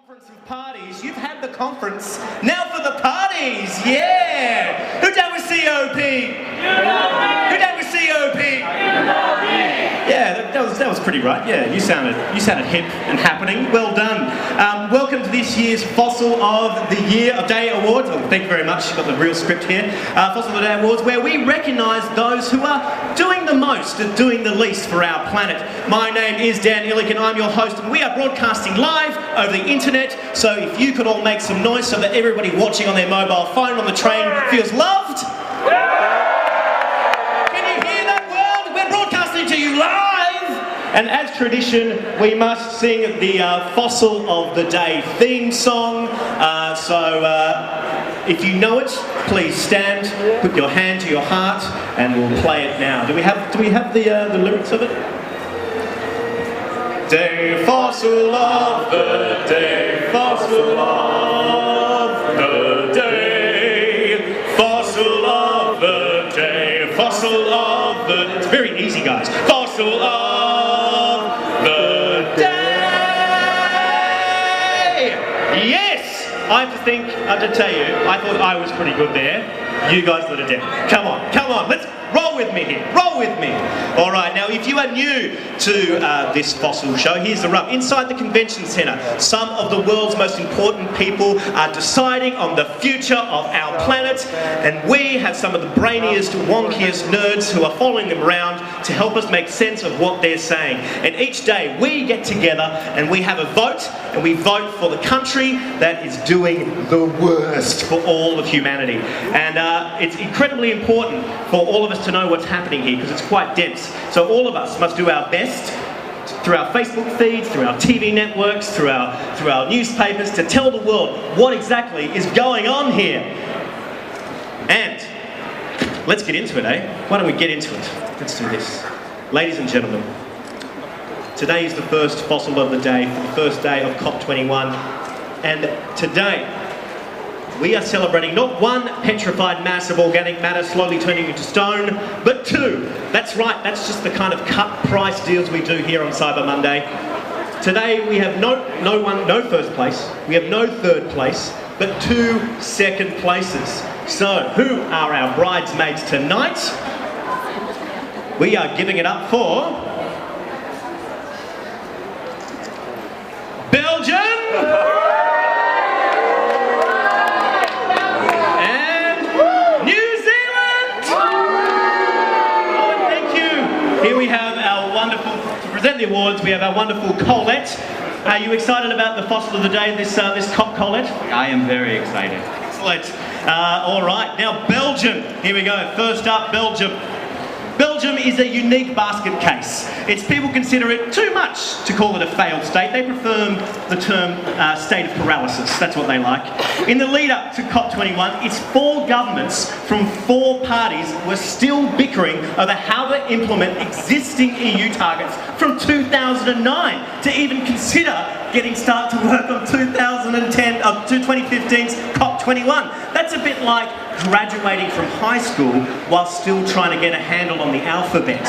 Conference of parties. You've had the conference. Now for the parties. Yeah. Who down with COP? Who down with COP? Yeah, that was pretty right. Yeah, you sounded hip and happening. Well done. Welcome to this year's Fossil of the Year of Day Awards. Oh, thank you very much. You've got the real script here. Fossil of the Day Awards, where we recognise those who are doing the most and doing the least for our planet. My name is Dan Ilic and I'm your host, and we are broadcasting live over the internet. So if you could all make some noise so that everybody watching on their mobile phone on the train feels loved. Can you hear that world? We're broadcasting to you live. And as tradition, we must sing the Fossil of the Day theme song. If you know it, please stand, put your hand to your heart, and we'll play it now. Do we have the lyrics of it? Day, fossil of the day, fossil of the day, fossil of the day, fossil of the... It's very easy, guys. Fossil of the day. Yes! I have to tell you, I thought I was pretty good there. You guys let it down. Come on, let's roll with me here, roll with me. All right, now if you are new to this Fossil show, here's the rub. Inside the convention centre, some of the world's most important people are deciding on the future of our planet, and we have some of the brainiest, wonkiest nerds who are following them around to help us make sense of what they're saying. And each day we get together and we have a vote, and we vote for the country that is doing the worst for all of humanity. And it's incredibly important for all of us to know what's happening here, because it's quite dense. So all of us must do our best through our Facebook feeds, through our TV networks, through our newspapers, to tell the world what exactly is going on here. And let's get into it, eh? Why don't we get into it? Let's do this. Ladies and gentlemen, today is the first Fossil of the Day, for the first day of COP21. And today, we are celebrating not one petrified mass of organic matter slowly turning into stone, but two. That's right, that's just the kind of cut price deals we do here on Cyber Monday. Today we have no first place, we have no third place, but 2 second places. So, who are our bridesmaids tonight? We are giving it up for... Belgium! Here we have our wonderful, to present the awards, we have our wonderful Colette. Are you excited about the Fossil of the Day, this COP, Colette? I am very excited. Excellent. All right, now Belgium. Here we go. First up, Belgium. Belgium is a unique basket case. Its people consider it too much to call it a failed state. They prefer the term state of paralysis. That's what they like. In the lead up to COP21, its 4 governments from 4 parties were still bickering over how to implement existing EU targets from 2009 to even consider getting started to work on 2015's COP21. That's a bit like graduating from high school while still trying to get a handle on the alphabet.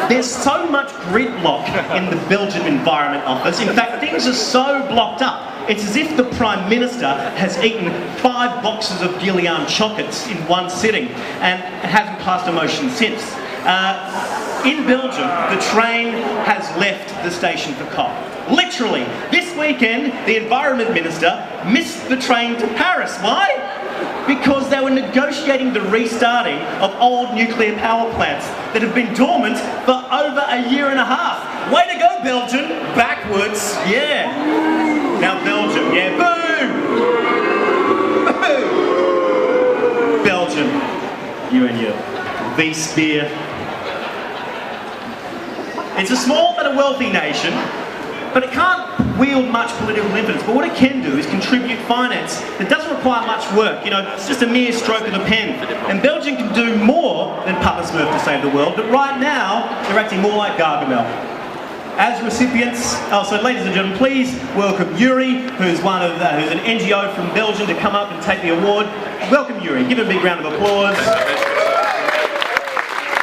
There's so much gridlock in the Belgian Environment Office. In fact, things are so blocked up, it's as if the Prime Minister has eaten 5 boxes of Guillain chocolates in one sitting and hasn't passed a motion since. In Belgium, the train has left the station for COP. Literally, this weekend, the Environment Minister missed the train to Paris. Why? Because they were negotiating the restarting of old nuclear power plants that have been dormant for over a year and a half. Way to go, Belgium! Backwards, yeah. Now Belgium, yeah, boo! Boo! Belgium, you and your V-spear. It's a small but a wealthy nation, but it can't wield much political influence. But what it can do is contribute finance that doesn't require much work. You know, it's just a mere stroke of the pen. And Belgium can do more than Papa Smurf to save the world, but right now, they're acting more like Gargamel. As recipients, so ladies and gentlemen, please welcome Yuri, who's an NGO from Belgium, to come up and take the award. Welcome, Yuri. Give him a big round of applause.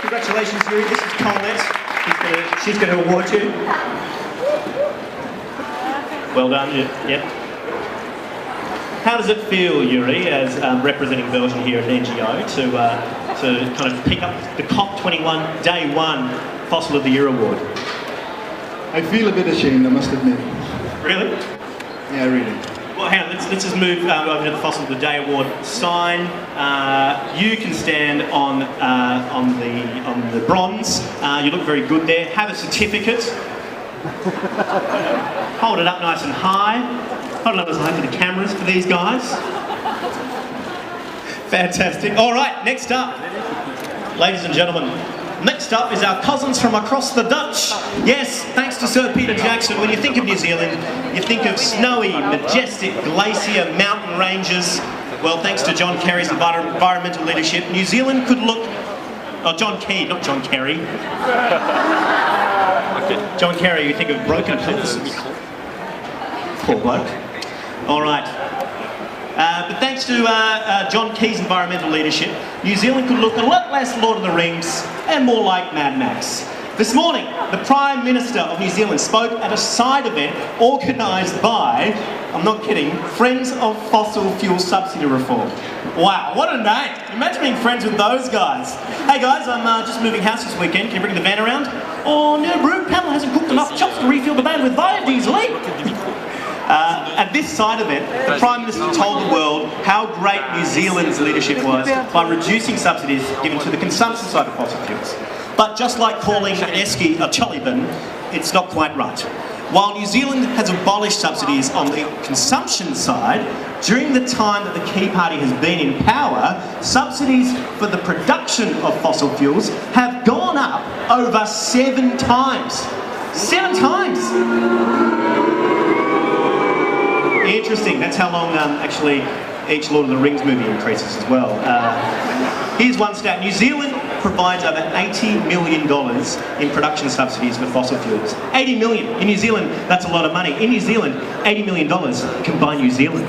Congratulations, Yuri. This is Colette. She's going to award you. Well done. Yep. How does it feel, Yuri, as representing Belgium here at NGO, to kind of pick up the COP21 Day 1 Fossil of the Year award? I feel a bit ashamed, I must admit. Really? Yeah, really. Well, hang on, let's just move over to the Fossil of the Day award sign. You can stand on the bronze. You look very good there. Have a certificate. Hold it up nice and high. Hold it up nice and high for the cameras for these guys. Fantastic. All right, next up, ladies and gentlemen. Next up is our cousins from across the Dutch. Yes, thanks to Sir Peter Jackson, when you think of New Zealand, you think of snowy, majestic glacier mountain ranges. Well, thanks to John Kerry's environmental leadership, New Zealand could look... Oh, John Key, not John Kerry. John Kerry, you think of broken pillars. Poor bloke. All right. But thanks to John Key's environmental leadership, New Zealand could look a lot less Lord of the Rings and more like Mad Max. This morning, the Prime Minister of New Zealand spoke at a side event organised by, I'm not kidding, Friends of Fossil Fuel Subsidy Reform. Wow, what a name! Imagine being friends with those guys. Hey guys, I'm just moving house this weekend. Can you bring the van around? Oh no, Brew, Pamela hasn't cooked enough chops to refill the van with biodiesel. At this side of it, the Prime Minister told the world how great New Zealand's leadership was by reducing subsidies given to the consumption side of fossil fuels. But just like calling an esky a Chollyban, it's not quite right. While New Zealand has abolished subsidies on the consumption side, during the time that the Key Party has been in power, subsidies for the production of fossil fuels have gone up over 7 times. 7 times! Interesting, that's how long actually each Lord of the Rings movie increases as well. Here's one stat. New Zealand provides over $80 million in production subsidies for fossil fuels. 80 million. In New Zealand, that's a lot of money. In New Zealand, $80 million can buy New Zealand.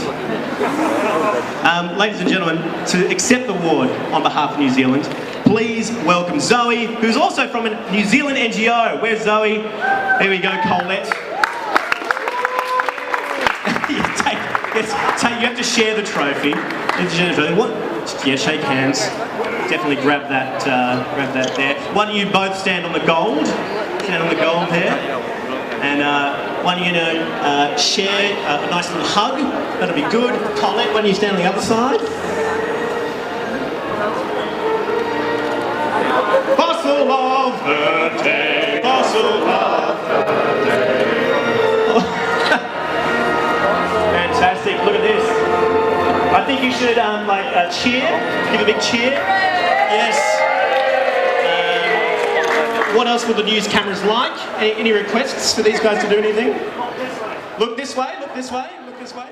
Ladies and gentlemen, to accept the award on behalf of New Zealand, please welcome Zoe, who's also from a New Zealand NGO. Where's Zoe? Here we go, Colette. Yes, you have to share the trophy. Yeah, shake hands. Definitely grab that there. Why don't you both stand on the gold? Stand on the gold there. And why don't you share a nice little hug? That'll be good. Colette, why don't you stand on the other side? Fossil of the day. Fossil of the day. Fantastic, look at this. I think you should cheer, give a big cheer. Yes. What else will the news cameras like? Any requests for these guys to do anything? Look this way, look this way, look this way.